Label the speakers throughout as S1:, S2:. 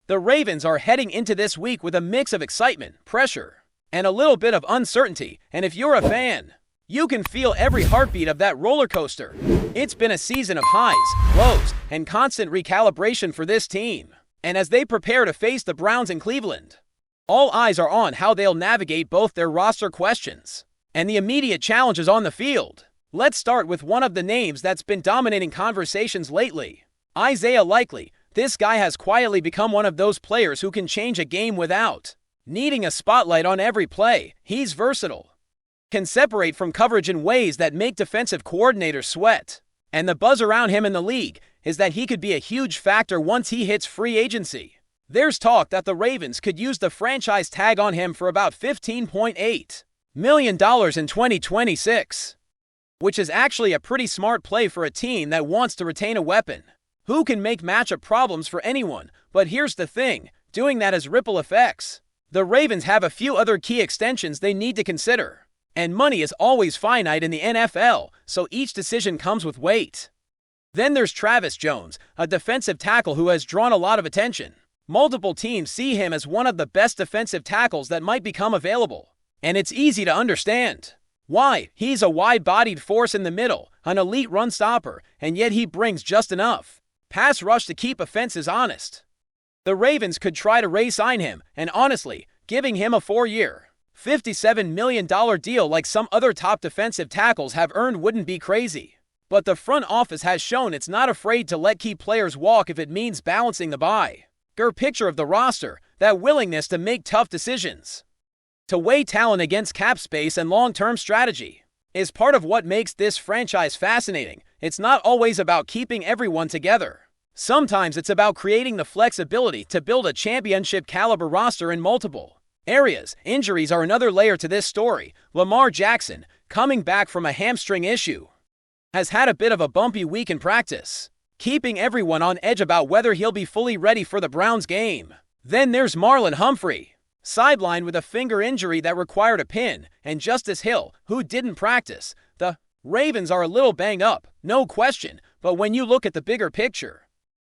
S1: The Ravens are heading into this week with a mix of excitement, pressure, and a little bit of uncertainty, and if you're a fan, you can feel every heartbeat of that roller coaster. It's been a season of highs, lows, and constant recalibration for this team. And as they prepare to face the Browns in Cleveland, all eyes are on how they'll navigate both their roster questions and the immediate challenges on the field. Let's start with one of the names that's been dominating conversations lately, Isaiah Likely. This guy has quietly become one of those players who can change a game without needing a spotlight on every play. He's versatile, can separate from coverage in ways that make defensive coordinators sweat. And the buzz around him in the league is that he could be a huge factor once he hits free agency. There's talk that the Ravens could use the franchise tag on him for about $15.8 million in 2026, which is actually a pretty smart play for a team that wants to retain a weapon who can make matchup problems for anyone. But here's the thing, doing that has ripple effects. The Ravens have a few other key extensions they need to consider, and money is always finite in the NFL, so each decision comes with weight. Then there's Travis Jones, a defensive tackle who has drawn a lot of attention. Multiple teams see him as one of the best defensive tackles that might become available, and it's easy to understand why. He's a wide-bodied force in the middle, an elite run stopper, and yet he brings just enough pass rush to keep offenses honest. The Ravens could try to re-sign him, and honestly, giving him a 4-year, $57 million deal like some other top defensive tackles have earned wouldn't be crazy. But the front office has shown it's not afraid to let key players walk if it means balancing the bigger picture of the roster, that willingness to make tough decisions, to weigh talent against cap space and long-term strategy, is part of what makes this franchise fascinating. It's not always about keeping everyone together. Sometimes it's about creating the flexibility to build a championship-caliber roster in multiple areas. Injuries are another layer to this story. Lamar Jackson, coming back from a hamstring issue, has had a bit of a bumpy week in practice, keeping everyone on edge about whether he'll be fully ready for the Browns game. Then there's Marlon Humphrey, sidelined with a finger injury that required a pin, and Justice Hill, who didn't practice. The Ravens are a little banged up, no question, but when you look at the bigger picture,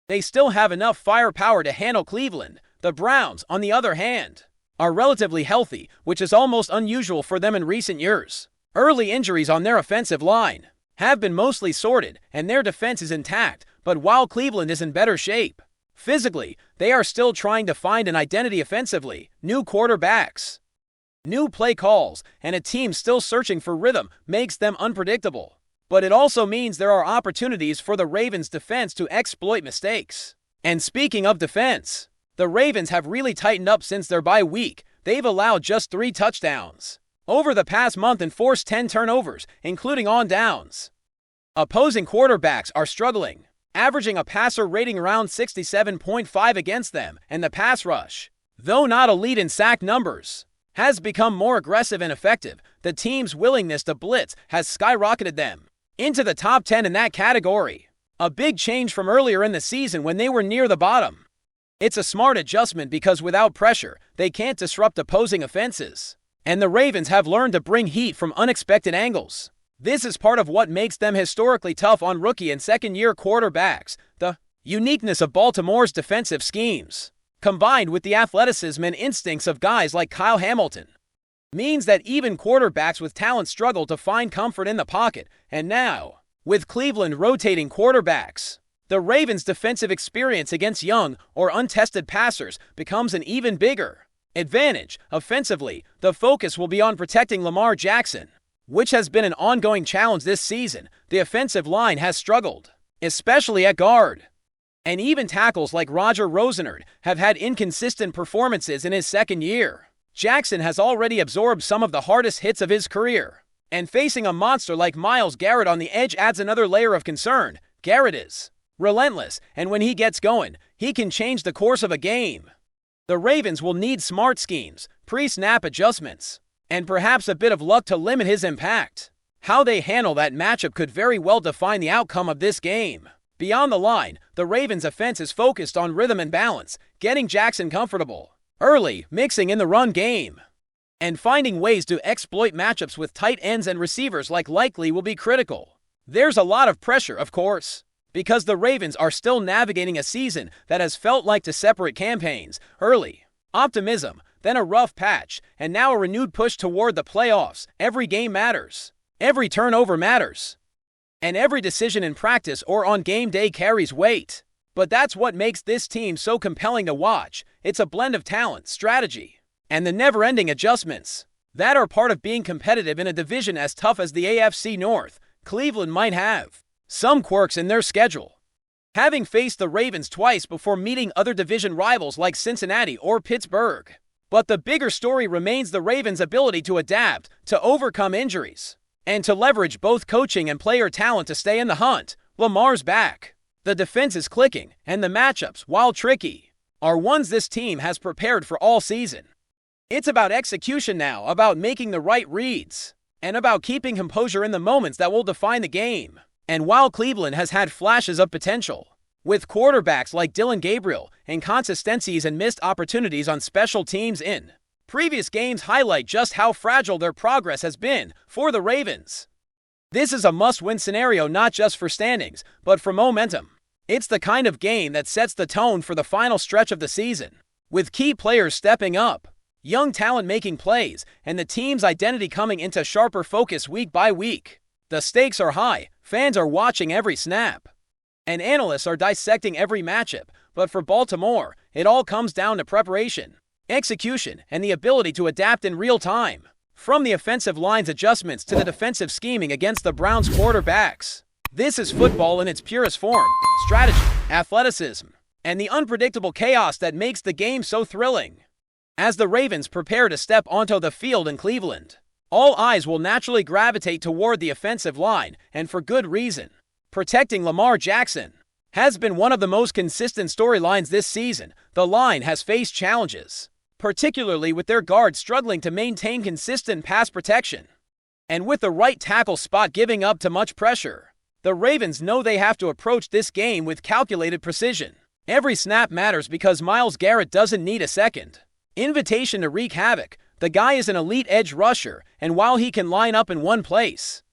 S1: they still have enough firepower to handle Cleveland. The Browns, on the other hand, are relatively healthy, which is almost unusual for them in recent years. Early injuries on their offensive line have been mostly sorted, and their defense is intact, but while Cleveland is in better shape physically, they are still trying to find an identity offensively. New quarterbacks, new play calls, and a team still searching for rhythm makes them unpredictable. But it also means there are opportunities for the Ravens' defense to exploit mistakes. And speaking of defense, the Ravens have really tightened up since their bye week. They've allowed just 3 touchdowns over the past month and forced 10 turnovers, including on downs. Opposing quarterbacks are struggling, averaging a passer rating around 67.5 against them, and the pass rush, though not elite in sack numbers, has become more aggressive and effective. The team's willingness to blitz has skyrocketed them into the top 10 in that category, a big change from earlier in the season when they were near the bottom. It's a smart adjustment because without pressure, they can't disrupt opposing offenses, and the Ravens have learned to bring heat from unexpected angles. This is part of what makes them historically tough on rookie and second-year quarterbacks. The uniqueness of Baltimore's defensive schemes, combined with the athleticism and instincts of guys like Kyle Hamilton, means that even quarterbacks with talent struggle to find comfort in the pocket. And now, with Cleveland rotating quarterbacks, the Ravens' defensive experience against young or untested passers becomes an even bigger advantage. Offensively, the focus will be on protecting Lamar Jackson, which has been an ongoing challenge this season. The offensive line has struggled, especially at guard, and even tackles like Roger Rosenard have had inconsistent performances in his second year. Jackson has already absorbed some of the hardest hits of his career, and facing a monster like Myles Garrett on the edge adds another layer of concern. Garrett is relentless, and when he gets going, he can change the course of a game. The Ravens will need smart schemes, pre-snap adjustments, and perhaps a bit of luck to limit his impact. How they handle that matchup could very well define the outcome of this game. Beyond the line, the Ravens' offense is focused on rhythm and balance, getting Jackson comfortable early, mixing in the run game, and finding ways to exploit matchups with tight ends and receivers like Likely will be critical. There's a lot of pressure, of course. because the Ravens are still navigating a season that has felt like two separate campaigns: early optimism, then a rough patch, and now a renewed push toward the playoffs. Every game matters. Every turnover matters. And every decision in practice or on game day carries weight. But that's what makes this team so compelling to watch. It's a blend of talent, strategy, and the never-ending adjustments that are part of being competitive in a division as tough as the AFC North. Cleveland might have some quirks in their schedule, having faced the Ravens twice before meeting other division rivals like Cincinnati or Pittsburgh. But the bigger story remains the Ravens' ability to adapt, to overcome injuries, and to leverage both coaching and player talent to stay in the hunt. Lamar's back. The defense is clicking, and the matchups, while tricky, are ones this team has prepared for all season. It's about execution now, about making the right reads, and about keeping composure in the moments that will define the game. And while Cleveland has had flashes of potential, with quarterbacks like Dylan Gabriel, inconsistencies and missed opportunities on special teams in previous games highlight just how fragile their progress has been for the Ravens. This is a must-win scenario not just for standings, but for momentum. It's the kind of game that sets the tone for the final stretch of the season, with key players stepping up, young talent making plays, and the team's identity coming into sharper focus week by week. The stakes are high, fans are watching every snap, and analysts are dissecting every matchup. But for Baltimore, it all comes down to preparation, execution, and the ability to adapt in real time. From the offensive line's adjustments to the defensive scheming against the Browns' quarterbacks, this is football in its purest form: strategy, athleticism, and the unpredictable chaos that makes the game so thrilling. As the Ravens prepare to step onto the field in Cleveland, all eyes will naturally gravitate toward the offensive line, and for good reason. Protecting Lamar Jackson has been one of the most consistent storylines this season. The line has faced challenges, particularly with their guards struggling to maintain consistent pass protection, and with the right tackle spot giving up to much pressure. The Ravens know they have to approach this game with calculated precision. Every snap matters because Myles Garrett doesn't need a second invitation to wreak havoc. The guy is an elite edge rusher, and while he can line up in one place,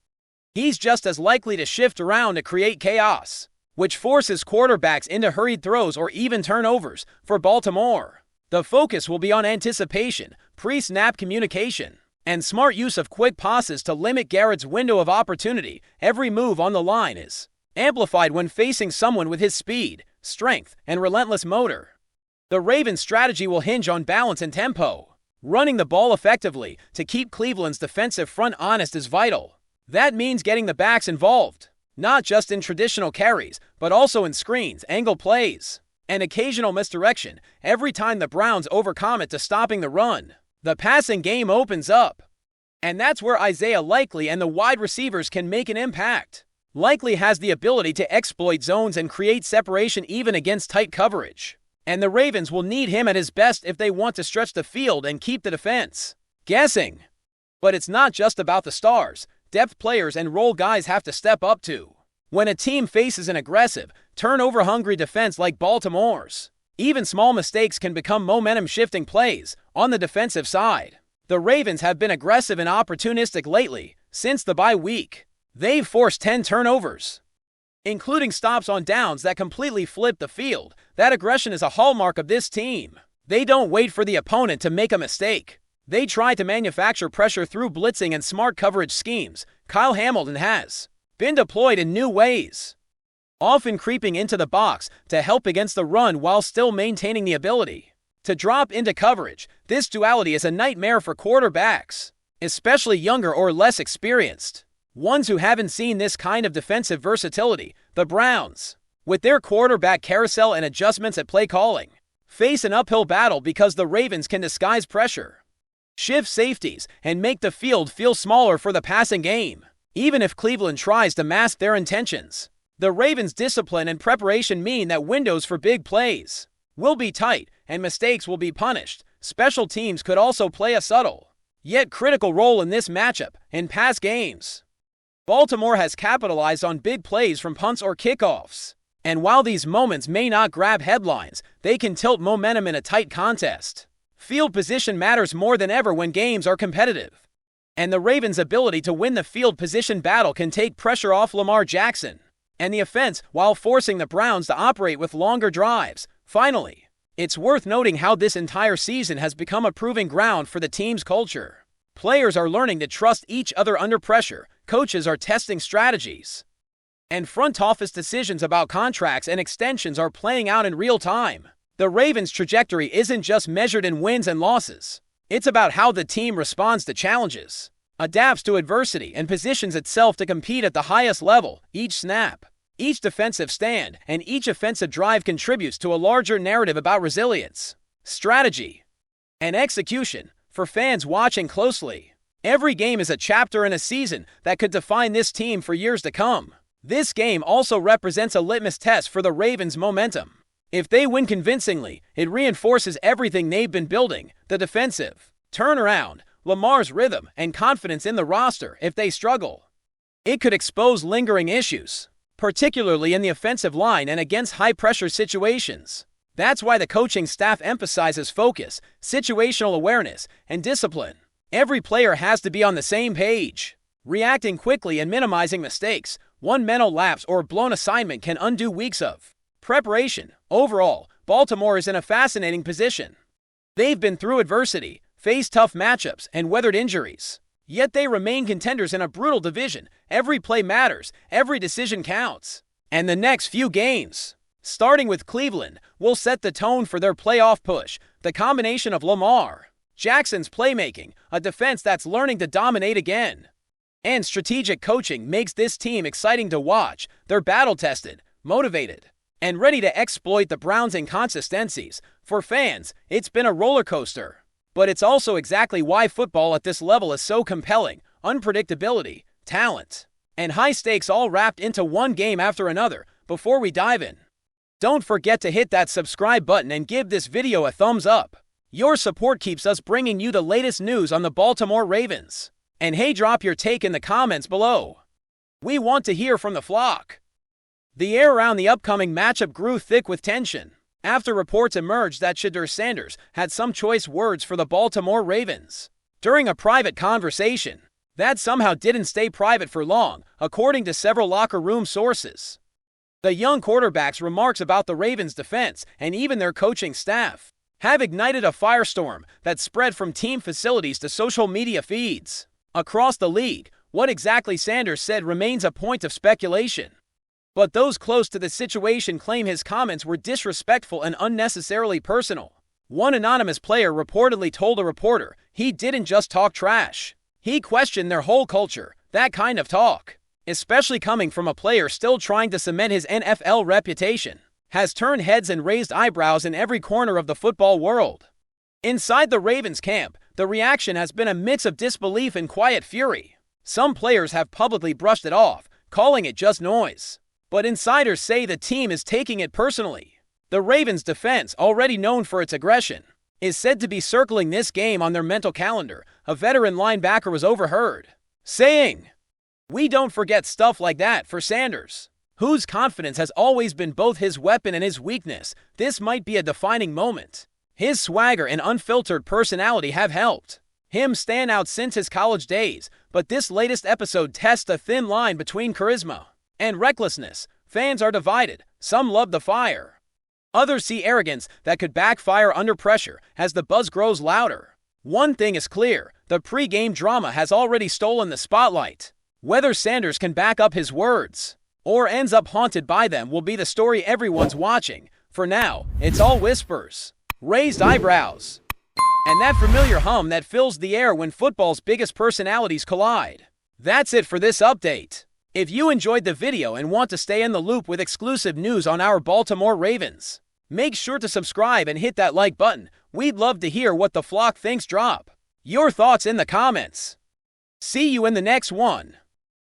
S1: he's just as likely to shift around to create chaos, which forces quarterbacks into hurried throws or even turnovers. For Baltimore, the focus will be on anticipation, pre-snap communication, and smart use of quick passes to limit Garrett's window of opportunity. Every move on the line is amplified when facing someone with his speed, strength, and relentless motor. The Ravens' strategy will hinge on balance and tempo. Running the ball effectively to keep Cleveland's defensive front honest is vital. That means getting the backs involved, not just in traditional carries, but also in screens, angle plays, and occasional misdirection. Every time the Browns overcommit to stopping the run, the passing game opens up. And that's where Isaiah Likely and the wide receivers can make an impact. Likely has the ability to exploit zones and create separation even against tight coverage, and the Ravens will need him at his best if they want to stretch the field and keep the defense guessing. But it's not just about the stars. Depth players and role guys have to step up too. When a team faces an aggressive, turnover-hungry defense like Baltimore's, even small mistakes can become momentum-shifting plays. On the defensive side, the Ravens have been aggressive and opportunistic lately. Since the bye week, they've forced 10 turnovers, including stops on downs that completely flipped the field. That aggression is a hallmark of this team. They don't wait for the opponent to make a mistake. They try to manufacture pressure through blitzing and smart coverage schemes. Kyle Hamilton has been deployed in new ways, often creeping into the box to help against the run while still maintaining the ability to drop into coverage. This duality is a nightmare for quarterbacks, especially younger or less experienced ones who haven't seen this kind of defensive versatility. The Browns, with their quarterback carousel and adjustments at play calling, face an uphill battle because the Ravens can disguise pressure, shift safeties, and make the field feel smaller for the passing game. Even if Cleveland tries to mask their intentions, the Ravens' discipline and preparation mean that windows for big plays will be tight and mistakes will be punished. Special teams could also play a subtle, yet critical role in this matchup. In past games, Baltimore has capitalized on big plays from punts or kickoffs, and while these moments may not grab headlines, they can tilt momentum in a tight contest. Field position matters more than ever when games are competitive, and the Ravens' ability to win the field position battle can take pressure off Lamar Jackson. and the offense while forcing the Browns to operate with longer drives. Finally, it's worth noting how this entire season has become a proving ground for the team's culture. Players are learning to trust each other under pressure, coaches are testing strategies, and front office decisions about contracts and extensions are playing out in real time. The Ravens' trajectory isn't just measured in wins and losses. It's about how the team responds to challenges, adapts to adversity, and positions itself to compete at the highest level. Each snap, each defensive stand, and each offensive drive contributes to a larger narrative about resilience, strategy, and execution. For fans watching closely, every game is a chapter in a season that could define this team for years to come. This game also represents a litmus test for the Ravens' momentum. If they win convincingly, it reinforces everything they've been building: the defensive turnaround, Lamar's rhythm, and confidence in the roster. If they struggle, it could expose lingering issues, particularly in the offensive line and against high-pressure situations. That's why the coaching staff emphasizes focus, situational awareness, and discipline. Every player has to be on the same page, reacting quickly and minimizing mistakes. One mental lapse or blown assignment can undo weeks of preparation. Overall, Baltimore is in a fascinating position. They've been through adversity, faced tough matchups, and weathered injuries. Yet they remain contenders in a brutal division. Every play matters, every decision counts. And the next few games, starting with Cleveland, will set the tone for their playoff push. The combination of Lamar Jackson's playmaking, a defense that's learning to dominate again, and strategic coaching makes this team exciting to watch. They're battle-tested, motivated, and ready to exploit the Browns' inconsistencies. For fans, it's been a roller coaster. But it's also exactly why football at this level is so compelling: unpredictability, talent, and high stakes all wrapped into one game after another. Before we dive in, don't forget to hit that subscribe button and give this video a thumbs up. Your support keeps us bringing you the latest news on the Baltimore Ravens. And hey, drop your take in the comments below. We want to hear from the flock. The air around the upcoming matchup grew thick with tension after reports emerged that SHEDEUR had some choice words for the Baltimore Ravens during a private conversation. That somehow didn't stay private for long, according to several locker room sources. The young quarterback's remarks about the Ravens' defense and even their coaching staff have ignited a firestorm that spread from team facilities to social media feeds across the league. What exactly Sanders said remains a point of speculation, but those close to the situation claim his comments were disrespectful and unnecessarily personal. One anonymous player reportedly told a reporter he didn't just talk trash, he questioned their whole culture. That kind of talk, especially coming from a player still trying to cement his NFL reputation, has turned heads and raised eyebrows in every corner of the football world. Inside the Ravens camp, the reaction has been a mix of disbelief and quiet fury. Some players have publicly brushed it off, calling it just noise. But insiders say the team is taking it personally. The Ravens' defense, already known for its aggression, is said to be circling this game on their mental calendar. A veteran linebacker was overheard saying, "We don't forget stuff like that." For Sanders, whose confidence has always been both his weapon and his weakness, this might be a defining moment. His swagger and unfiltered personality have helped him stand out since his college days, but this latest episode tests a thin line between charisma and recklessness. Fans are divided. Some love the fire, others see arrogance that could backfire under pressure as the buzz grows louder. One thing is clear: the pre-game drama has already stolen the spotlight. Whether Sanders can back up his words or ends up haunted by them will be the story everyone's watching. For now, it's all whispers, raised eyebrows, and that familiar hum that fills the air when football's biggest personalities collide. That's it for this update. If you enjoyed the video and want to stay in the loop with exclusive news on our Baltimore Ravens, make sure to subscribe and hit that like button. We'd love to hear what the flock thinks. Drop your thoughts in the comments. See you in the next one.